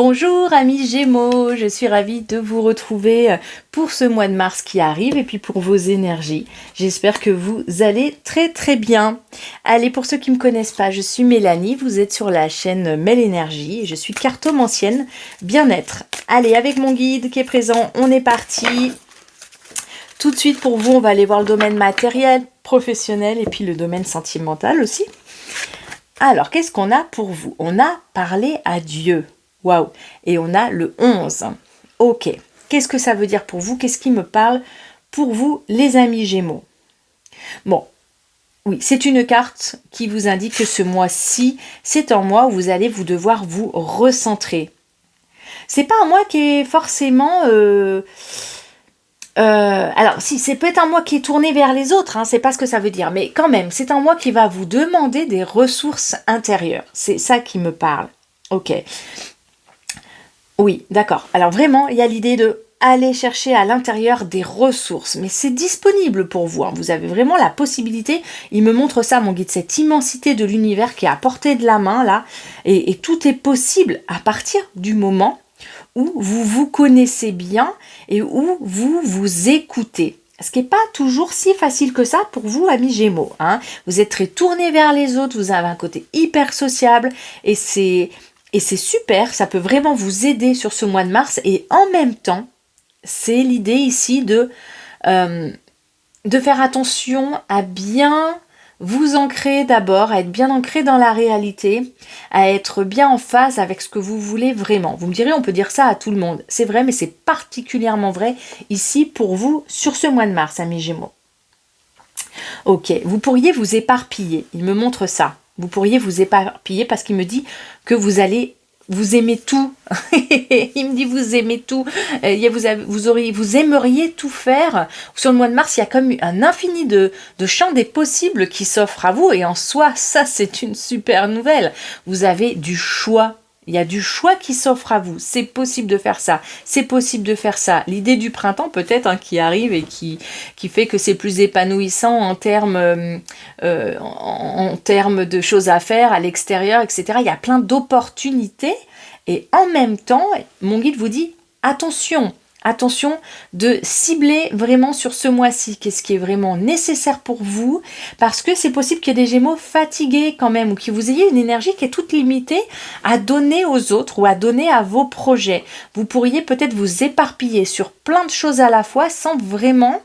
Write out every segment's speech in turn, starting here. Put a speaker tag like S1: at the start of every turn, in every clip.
S1: Bonjour amis Gémeaux, je suis ravie de vous retrouver pour ce mois de mars qui arrive et puis pour vos énergies. J'espère que vous allez très très bien. Allez, pour ceux qui ne me connaissent pas, je suis Mélanie, vous êtes sur la chaîne Mel Énergie et je suis cartomancienne bien-être. Allez, avec mon guide qui est présent, on est parti. Tout de suite pour vous, on va aller voir le domaine matériel, professionnel et puis le domaine sentimental aussi. Alors, qu'est-ce qu'on a pour vous? On a parlé à Dieu. Waouh! Et on a le 11. Ok. Qu'est-ce que ça veut dire pour vous? Qu'est-ce qui me parle pour vous, les amis Gémeaux? Bon, oui, c'est une carte qui vous indique que ce mois-ci, c'est un mois où vous allez devoir vous recentrer. C'est pas un mois qui est forcément... alors, si, c'est peut-être un mois qui est tourné vers les autres, hein, c'est pas ce que ça veut dire, mais quand même, c'est un mois qui va vous demander des ressources intérieures. C'est ça qui me parle. Ok. Oui, d'accord. Alors vraiment, il y a l'idée de aller chercher à l'intérieur des ressources, mais c'est disponible pour vous, hein. Vous avez vraiment la possibilité, il me montre ça, mon guide, cette immensité de l'univers qui est à portée de la main, là, et tout est possible à partir du moment où vous vous connaissez bien et où vous vous écoutez. Ce qui n'est pas toujours si facile que ça pour vous, amis Gémeaux, hein. Vous êtes très tournés vers les autres, vous avez un côté hyper sociable et c'est super, ça peut vraiment vous aider sur ce mois de mars. Et en même temps, c'est l'idée ici de faire attention à bien vous ancrer d'abord, à être bien ancré dans la réalité, à être bien en phase avec ce que vous voulez vraiment. Vous me direz, on peut dire ça à tout le monde. C'est vrai, mais c'est particulièrement vrai ici pour vous sur ce mois de mars, amis Gémeaux. Ok, vous pourriez vous éparpiller. Il me montre ça. Vous pourriez vous éparpiller parce qu'il me dit que vous allez... Vous aimez tout. Il me dit vous aimez tout. Vous aimeriez tout faire. Sur le mois de mars, il y a comme un infini de champs des possibles qui s'offrent à vous. Et en soi, ça, c'est une super nouvelle. Vous avez du choix. Il y a du choix qui s'offre à vous. C'est possible de faire ça. C'est possible de faire ça. L'idée du printemps, peut-être, hein, qui arrive et qui fait que c'est plus épanouissant en termes de choses à faire à l'extérieur, etc. Il y a plein d'opportunités. Et en même temps, mon guide vous dit, attention de cibler vraiment sur ce mois-ci, qu'est-ce qui est vraiment nécessaire pour vous, parce que c'est possible qu'il y ait des Gémeaux fatigués quand même, ou que vous ayez une énergie qui est toute limitée à donner aux autres ou à donner à vos projets. Vous pourriez peut-être vous éparpiller sur plein de choses à la fois sans vraiment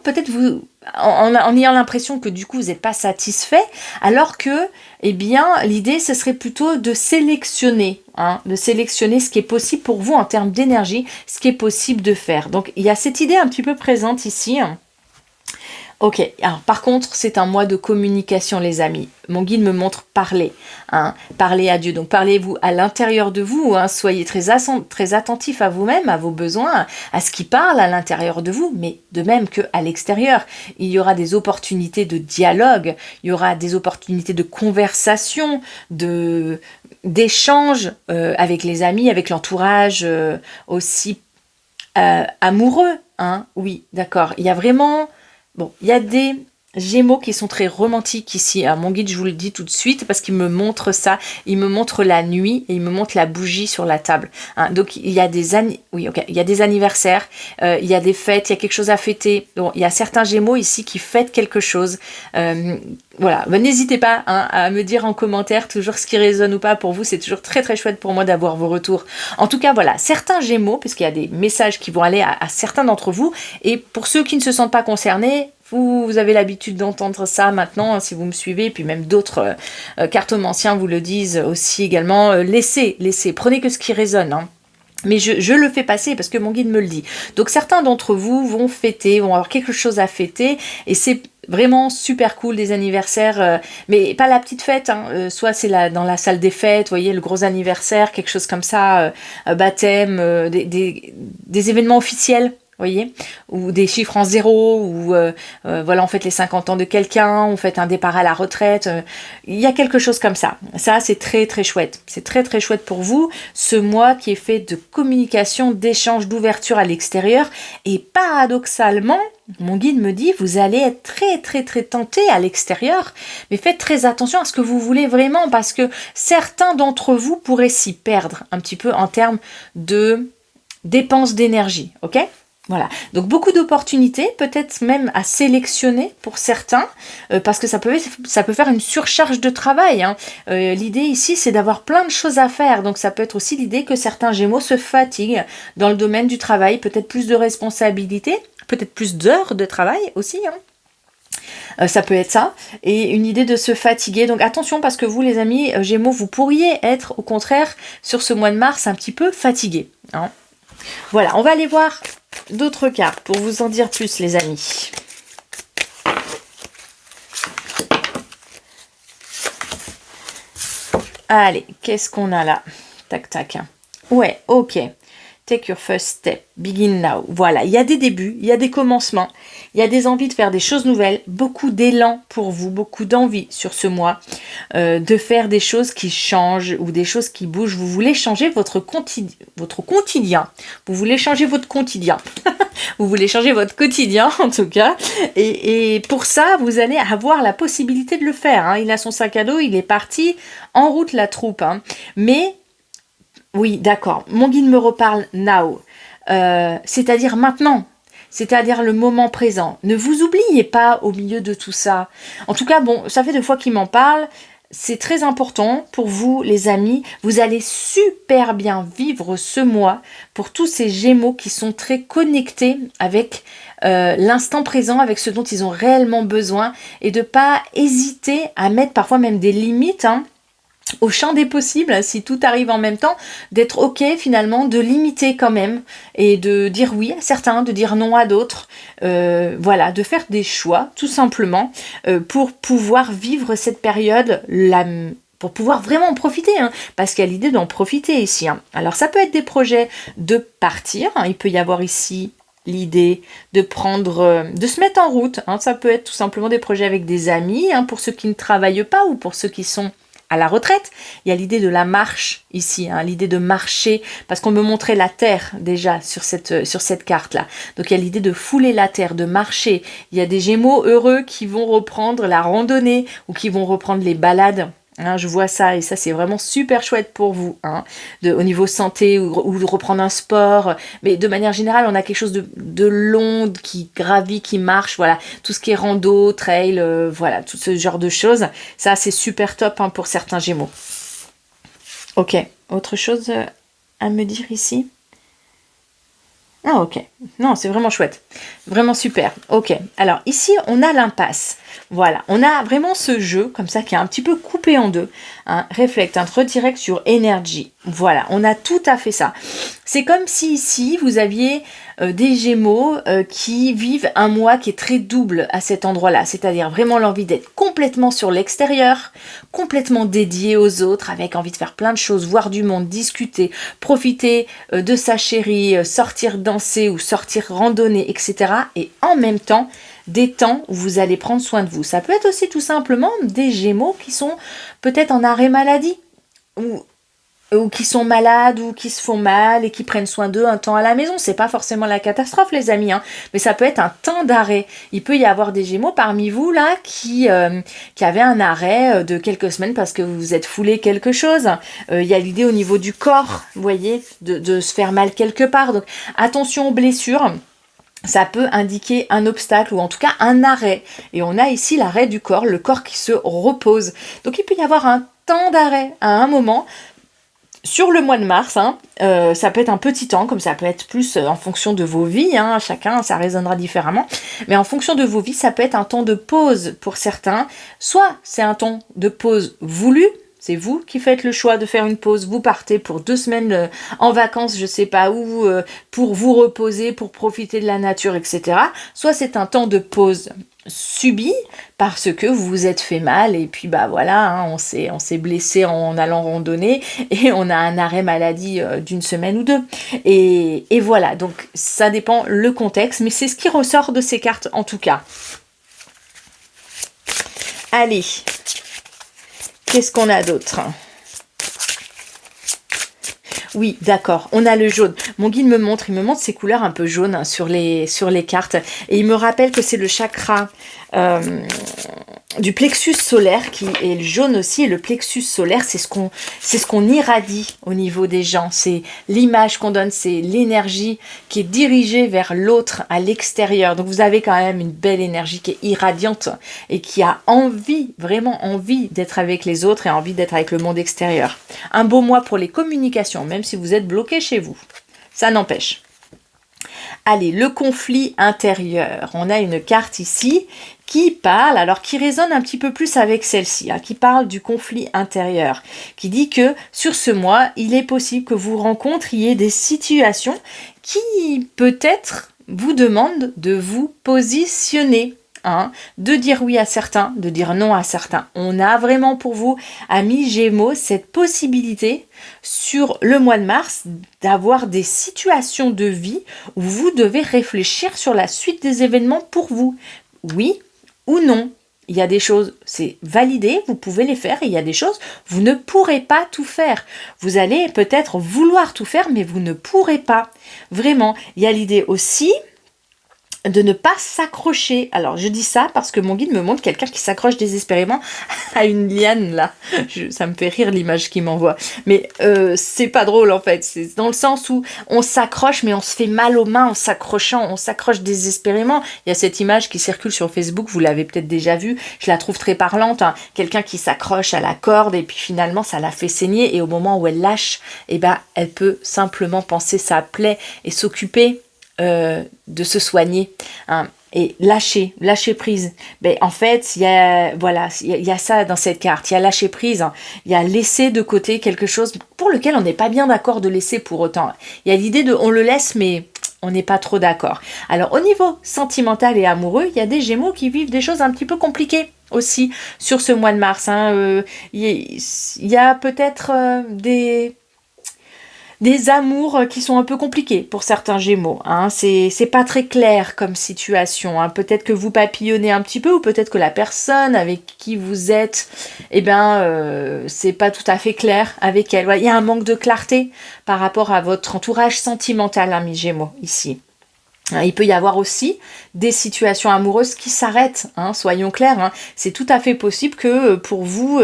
S1: peut-être vous en ayant l'impression que du coup vous n'êtes pas satisfait, alors que eh bien l'idée ce serait plutôt de sélectionner, hein, de sélectionner ce qui est possible pour vous en termes d'énergie, ce qui est possible de faire. Donc il y a cette idée un petit peu présente ici. Ok, alors par contre, c'est un mois de communication, les amis. Mon guide me montre parler, hein, parler à Dieu. Donc parlez-vous à l'intérieur de vous, hein, soyez très attentifs à vous-même, à vos besoins, à ce qui parle à l'intérieur de vous, mais de même qu'à l'extérieur. Il y aura des opportunités de dialogue, il y aura des opportunités de conversation, d'échange avec les amis, avec l'entourage aussi amoureux. Hein, oui, d'accord. Il y a vraiment... Bon, il y a des Gémeaux qui sont très romantiques ici. Alors, mon guide, je vous le dis tout de suite parce qu'il me montre ça. Il me montre la nuit et il me montre la bougie sur la table. Hein, donc, il y a des il y a des anniversaires, il y a des fêtes, il y a quelque chose à fêter. Bon, il y a certains Gémeaux ici qui fêtent quelque chose. Voilà, ben, n'hésitez pas, hein, à me dire en commentaire toujours ce qui résonne ou pas pour vous. C'est toujours très très chouette pour moi d'avoir vos retours. En tout cas, voilà, certains Gémeaux, puisqu'il y a des messages qui vont aller à certains d'entre vous. Et pour ceux qui ne se sentent pas concernés, vous avez l'habitude d'entendre ça maintenant, hein, si vous me suivez, et puis même d'autres cartomanciens vous le disent aussi également. Laissez, prenez que ce qui résonne, hein. Mais je le fais passer parce que mon guide me le dit. Donc certains d'entre vous vont fêter, vont avoir quelque chose à fêter, et c'est vraiment super cool, des anniversaires, mais pas la petite fête, hein, soit c'est dans la salle des fêtes, vous voyez, le gros anniversaire, quelque chose comme ça, baptême, des événements officiels. voyez, ou des chiffres en zéro, ou voilà, on fête les 50 ans de quelqu'un, on fête un départ à la retraite, il y a quelque chose comme ça. Ça, c'est très très chouette. C'est très très chouette pour vous, ce mois qui est fait de communication, d'échange, d'ouverture à l'extérieur, et paradoxalement, mon guide me dit, vous allez être très très très tenté à l'extérieur, mais faites très attention à ce que vous voulez vraiment, parce que certains d'entre vous pourraient s'y perdre un petit peu en termes de dépenses d'énergie, ok ? Voilà, donc beaucoup d'opportunités, peut-être même à sélectionner pour certains, parce que ça peut faire une surcharge de travail. Hein. L'idée ici, c'est d'avoir plein de choses à faire, donc ça peut être aussi l'idée que certains Gémeaux se fatiguent dans le domaine du travail, peut-être plus de responsabilités, peut-être plus d'heures de travail aussi. Hein. Ça peut être ça, et une idée de se fatiguer. Donc attention, parce que vous, les amis Gémeaux, vous pourriez être au contraire sur ce mois de mars un petit peu fatigués. Hein. Voilà, on va aller voir d'autres cartes pour vous en dire plus, les amis. Allez, qu'est-ce qu'on a là? Tac, tac. Ouais, ok. Take your first step. Begin now. Voilà, il y a des débuts, il y a des commencements, il y a des envies de faire des choses nouvelles, beaucoup d'élan pour vous, beaucoup d'envie sur ce mois, de faire des choses qui changent ou des choses qui bougent. Vous voulez changer votre quotidien. Vous voulez changer votre quotidien. Vous voulez changer votre quotidien, en tout cas. Et pour ça, vous allez avoir la possibilité de le faire. Hein. Il a son sac à dos, il est parti en route, la troupe. Hein. Mais... oui, d'accord. Mon guide me reparle now, c'est-à-dire maintenant, c'est-à-dire le moment présent. Ne vous oubliez pas au milieu de tout ça. En tout cas, bon, ça fait 2 fois qu'il m'en parle. C'est très important pour vous, les amis. Vous allez super bien vivre ce mois pour tous ces Gémeaux qui sont très connectés avec l'instant présent, avec ce dont ils ont réellement besoin, et de pas hésiter à mettre parfois même des limites, hein, au champ des possibles, si tout arrive en même temps, d'être ok finalement, de limiter quand même, et de dire oui à certains, de dire non à d'autres, voilà, de faire des choix tout simplement, pour pouvoir vivre cette période, pour pouvoir vraiment en profiter, hein, parce qu'il y a l'idée d'en profiter ici. Hein. Alors ça peut être des projets de partir, hein, il peut y avoir ici l'idée de de se mettre en route, hein, ça peut être tout simplement des projets avec des amis, hein, pour ceux qui ne travaillent pas ou pour ceux qui sont à la retraite. Il y a l'idée de la marche ici, hein, l'idée de marcher, parce qu'on me montrait la terre déjà sur cette carte-là. Donc il y a l'idée de fouler la terre, de marcher. Il y a des Gémeaux heureux qui vont reprendre la randonnée ou qui vont reprendre les balades. Hein, je vois ça, et ça c'est vraiment super chouette pour vous, hein, au niveau santé, ou de reprendre un sport, mais de manière générale on a quelque chose de long, qui gravit, qui marche, voilà, tout ce qui est rando, trail, voilà, tout ce genre de choses, ça c'est super top, hein, pour certains Gémeaux. Ok, autre chose à me dire ici? Ah ok, non c'est vraiment chouette, vraiment super. Ok, alors ici on a l'impasse, voilà, on a vraiment ce jeu comme ça qui est un petit peu coupé en deux, hein, reflect, un redirect sur énergie, voilà, on a tout à fait ça. C'est comme si ici vous aviez des Gémeaux qui vivent un mois qui est très double à cet endroit-là, c'est-à-dire vraiment l'envie d'être complètement sur l'extérieur, complètement dédié aux autres, avec envie de faire plein de choses, voir du monde, discuter, profiter de sa chérie, sortir danser ou sortir randonner, etc. Et en même temps, des temps où vous allez prendre soin de vous. Ça peut être aussi tout simplement des Gémeaux qui sont peut-être en arrêt maladie, ou qui sont malades, ou qui se font mal et qui prennent soin d'eux un temps à la maison. C'est pas forcément la catastrophe, les amis, hein, mais ça peut être un temps d'arrêt. Il peut y avoir des Gémeaux parmi vous là qui avaient un arrêt de quelques semaines parce que vous vous êtes foulé quelque chose. Il y a l'idée au niveau du corps, vous voyez, de se faire mal quelque part. Donc attention aux blessures. Ça peut indiquer un obstacle ou en tout cas un arrêt. Et on a ici l'arrêt du corps, le corps qui se repose. Donc il peut y avoir un temps d'arrêt à un moment. Sur le mois de mars, hein, ça peut être un petit temps, comme ça peut être plus en fonction de vos vies, hein, chacun ça résonnera différemment, mais en fonction de vos vies, ça peut être un temps de pause pour certains, soit c'est un temps de pause voulu, c'est vous qui faites le choix de faire une pause, vous partez pour 2 semaines en vacances, je sais pas où, pour vous reposer, pour profiter de la nature, etc. Soit c'est un temps de pause subi parce que vous vous êtes fait mal et puis bah voilà, hein, on s'est blessé en allant randonner et on a un arrêt maladie d'une semaine ou deux. Et voilà, donc ça dépend le contexte, mais c'est ce qui ressort de ces cartes en tout cas. Allez, qu'est-ce qu'on a d'autre ? Oui, d'accord, on a le jaune. Mon guide me montre ces couleurs un peu jaunes hein, sur les cartes. Et il me rappelle que c'est le chakra du plexus solaire qui est le jaune aussi. Et le plexus solaire, c'est ce qu'on irradie au niveau des gens. C'est l'image qu'on donne, c'est l'énergie qui est dirigée vers l'autre à l'extérieur. Donc vous avez quand même une belle énergie qui est irradiante et qui a envie, vraiment envie d'être avec les autres et envie d'être avec le monde extérieur. Un beau mois pour les communications, même si vous êtes bloqué chez vous. Ça n'empêche. Allez, le conflit intérieur. On a une carte ici qui parle, alors qui résonne un petit peu plus avec celle-ci, hein, qui parle du conflit intérieur, qui dit que sur ce mois, il est possible que vous rencontriez des situations qui peut-être vous demandent de vous positionner. Hein, de dire oui à certains, de dire non à certains. On a vraiment pour vous, amis Gémeaux, cette possibilité sur le mois de mars d'avoir des situations de vie où vous devez réfléchir sur la suite des événements pour vous. Oui ou non. Il y a des choses, c'est validé, vous pouvez les faire, et il y a des choses, vous ne pourrez pas tout faire. Vous allez peut-être vouloir tout faire, mais vous ne pourrez pas. Vraiment, il y a l'idée aussi de ne pas s'accrocher. Alors je dis ça parce que mon guide me montre quelqu'un qui s'accroche désespérément à une liane là. Ça me fait rire l'image qu'il m'envoie. Mais c'est pas drôle en fait. C'est dans le sens où on s'accroche mais on se fait mal aux mains en s'accrochant. On s'accroche désespérément. Il y a cette image qui circule sur Facebook, vous l'avez peut-être déjà vue. Je la trouve très parlante. Hein. Quelqu'un qui s'accroche à la corde et puis finalement ça la fait saigner et au moment où elle lâche, eh ben, elle peut simplement penser sa plaie et s'occuper de se soigner hein, et lâcher prise. Ben, en fait, il y a ça dans cette carte. Il y a lâcher prise, hein. Il y a laisser de côté quelque chose pour lequel on n'est pas bien d'accord de laisser pour autant. Il y a l'idée de on le laisse, mais on n'est pas trop d'accord. Alors, au niveau sentimental et amoureux, il y a des Gémeaux qui vivent des choses un petit peu compliquées aussi sur ce mois de mars. Hein. Il y a peut-être des amours qui sont un peu compliqués pour certains Gémeaux. Hein. C'est pas très clair comme situation. Hein. Peut-être que vous papillonnez un petit peu ou peut-être que la personne avec qui vous êtes, c'est pas tout à fait clair avec elle. Il y a un manque de clarté par rapport à votre entourage sentimental, ami Gémeaux, ici. Il peut y avoir aussi des situations amoureuses qui s'arrêtent, hein, soyons clairs. Hein. C'est tout à fait possible que pour vous,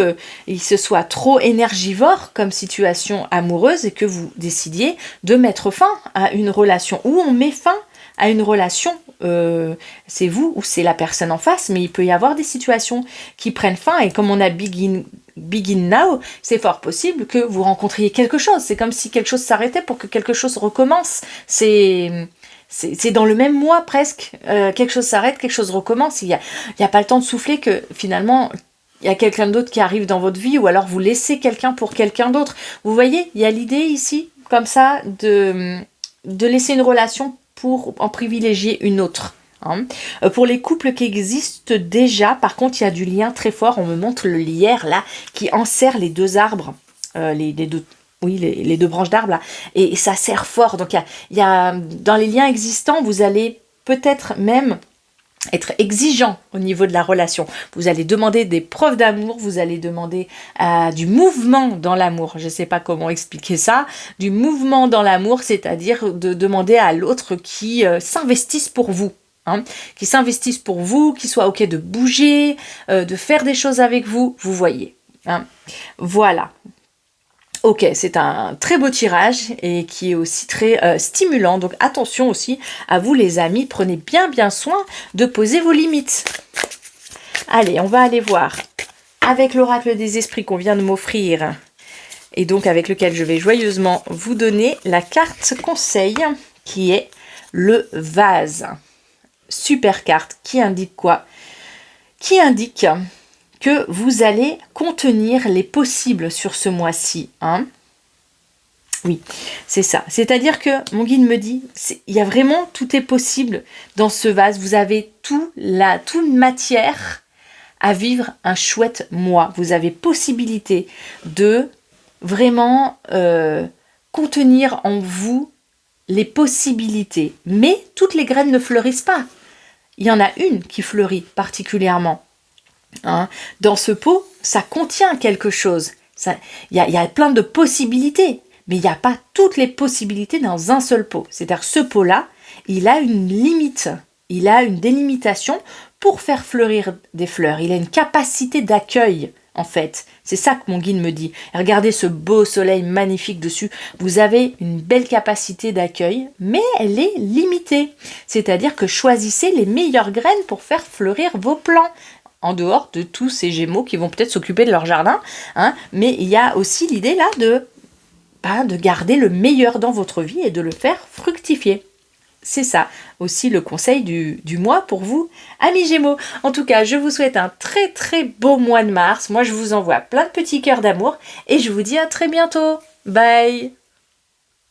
S1: il se soit trop énergivore comme situation amoureuse et que vous décidiez de mettre fin à une relation. Ou on met fin à une relation, c'est vous ou c'est la personne en face, mais il peut y avoir des situations qui prennent fin et comme on a begin now, c'est fort possible que vous rencontriez quelque chose. C'est comme si quelque chose s'arrêtait pour que quelque chose recommence. C'est dans le même mois presque, quelque chose s'arrête, quelque chose recommence, il y a pas le temps de souffler que finalement il y a quelqu'un d'autre qui arrive dans votre vie ou alors vous laissez quelqu'un pour quelqu'un d'autre. Vous voyez, il y a l'idée ici, comme ça, de laisser une relation pour en privilégier une autre. Hein. Pour les couples qui existent déjà, par contre, il y a du lien très fort, on me montre le lierre là, qui enserre les deux arbres, les deux branches d'arbres là, et ça serre fort. Donc il y a dans les liens existants, vous allez peut-être même être exigeant au niveau de la relation. Vous allez demander des preuves d'amour, vous allez demander du mouvement dans l'amour. Je ne sais pas comment expliquer ça. Du mouvement dans l'amour, c'est-à-dire de demander à l'autre qui s'investisse pour vous. Hein, qui s'investisse pour vous, qui soit ok de bouger, de faire des choses avec vous, vous voyez. Hein. Voilà. Ok, c'est un très beau tirage et qui est aussi très stimulant. Donc attention aussi à vous les amis, prenez bien soin de poser vos limites. Allez, on va aller voir avec l'oracle des esprits qu'on vient de m'offrir et donc avec lequel je vais joyeusement vous donner la carte conseil qui est le vase. Super carte qui indique quoi ? Qui indique que vous allez contenir les possibles sur ce mois-ci. Hein. Oui, c'est ça. C'est-à-dire que mon guide me dit, il y a vraiment, tout est possible dans ce vase. Vous avez toute matière à vivre un chouette mois. Vous avez possibilité de vraiment contenir en vous les possibilités. Mais toutes les graines ne fleurissent pas. Il y en a une qui fleurit particulièrement. Hein. Dans ce pot, ça contient quelque chose. Il y a plein de possibilités. Mais il n'y a pas toutes les possibilités dans un seul pot. C'est-à-dire ce pot-là, il a une limite, il a une délimitation pour faire fleurir des fleurs. Il a une capacité d'accueil, en fait. C'est ça que mon guide me dit. Regardez ce beau soleil magnifique dessus. Vous avez une belle capacité d'accueil, mais elle est limitée. C'est-à-dire que choisissez les meilleures graines pour faire fleurir vos plants. En dehors de tous ces Gémeaux qui vont peut-être s'occuper de leur jardin. Hein, mais il y a aussi l'idée là de garder le meilleur dans votre vie et de le faire fructifier. C'est ça aussi le conseil du mois pour vous, amis Gémeaux. En tout cas, je vous souhaite un très très beau mois de mars. Moi, je vous envoie plein de petits cœurs d'amour et je vous dis à très bientôt. Bye!